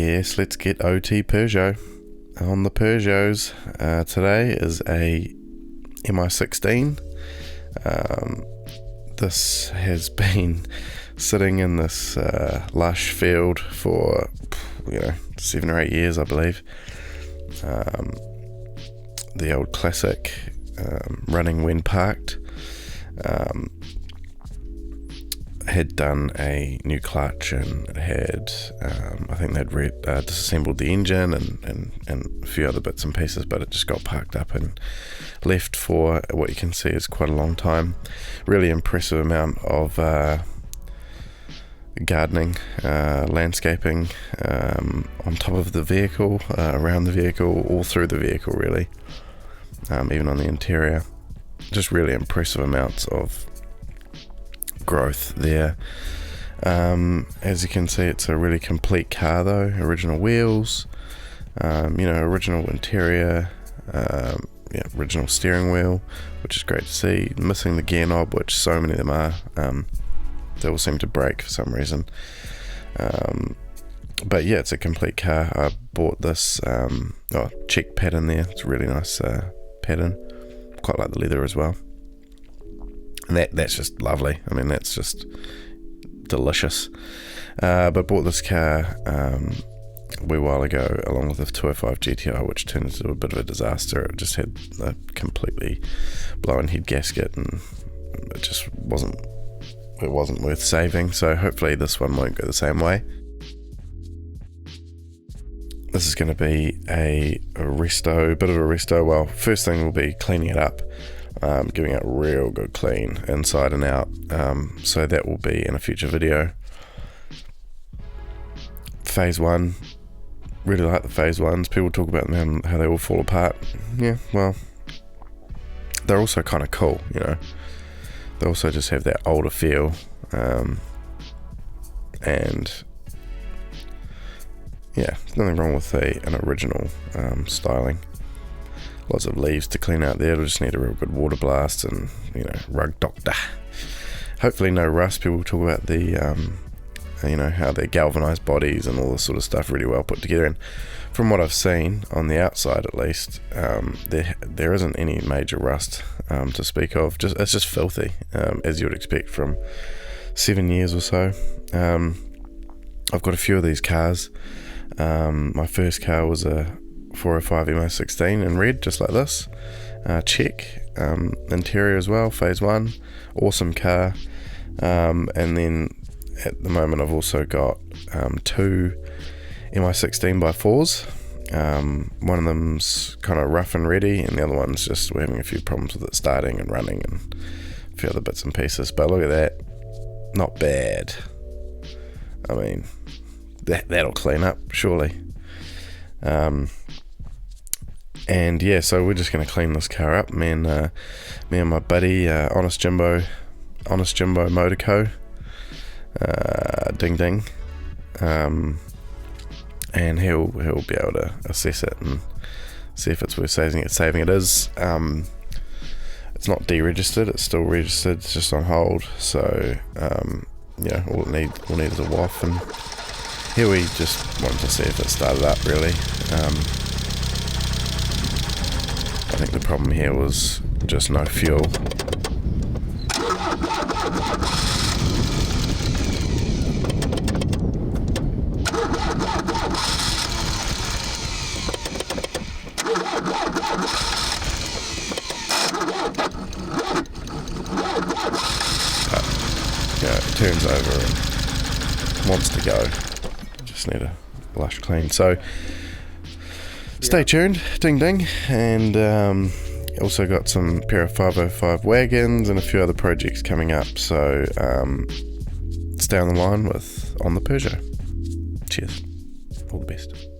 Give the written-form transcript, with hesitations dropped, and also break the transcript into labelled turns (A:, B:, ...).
A: Yes, let's get OT Peugeot on the Peugeots. Today is a Mi16. This has been sitting in this lush field for 7 or 8 years, I believe. The old classic, running when parked. Had done a new clutch and it had I think they'd disassembled the engine and a few other bits and pieces, but it just got parked up and left for what you can see is quite a long time. Really impressive amount of gardening, landscaping on top of the vehicle, around the vehicle, all through the vehicle really, even on the interior. Just really impressive amounts of growth there. As you can see, it's a really complete car though. Original wheels, original interior, original steering wheel, which is great to see. Missing the gear knob, which so many of them are. They all seem to break for some reason. But yeah, it's a complete car. I bought this check pattern there. It's a really nice pattern. Quite like the leather as well. And that's just lovely. I mean, that's just delicious. But bought this car a wee while ago along with the 205 GTI, which turned into a bit of a disaster. It just had a completely blown head gasket and it just wasn't worth saving. So hopefully this one won't go the same way. This is going to be a bit of a resto. Well, first thing will be cleaning it up. Giving it a real good clean inside and out, so that will be in a future video. Phase 1, really like the phase 1s. People talk about them, how they all fall apart. Yeah, well, they're also kind of cool, they also just have that older feel, and yeah, nothing wrong with an original styling. Lots of leaves to clean out there. It'll just need a real good water blast and, rug doctor. Hopefully no rust. People talk about the, how they're galvanized bodies and all this sort of stuff, really well put together. And from what I've seen, on the outside at least, there isn't any major rust to speak of. It's just filthy, as you would expect from 7 years or so. I've got a few of these cars. My first car was a 405 Mi16 in red, just like this. Check. Interior as well, phase 1. Awesome car. And then at the moment I've also got 2 Mi16 by 4s. One of them's kind of rough and ready, and the other one's just, we're having a few problems with it starting and running and a few other bits and pieces. But look at that. Not bad. I mean, that'll clean up, surely. And yeah, so we're just going to clean this car up. Me and my buddy, Honest Jimbo Motor Co. Ding ding. And he'll be able to assess it and see if it's worth saving. It is. It's not deregistered. It's still registered. It's just on hold. So all we'll need is a WAF, and here we just wanted to see if it started up really. I think the problem here was just no fuel. It turns over and wants to go. Just need a lush clean. So stay tuned, ding ding, and also got some pair of 505 wagons and a few other projects coming up, so stay on the line on the Peugeot. Cheers, all the best.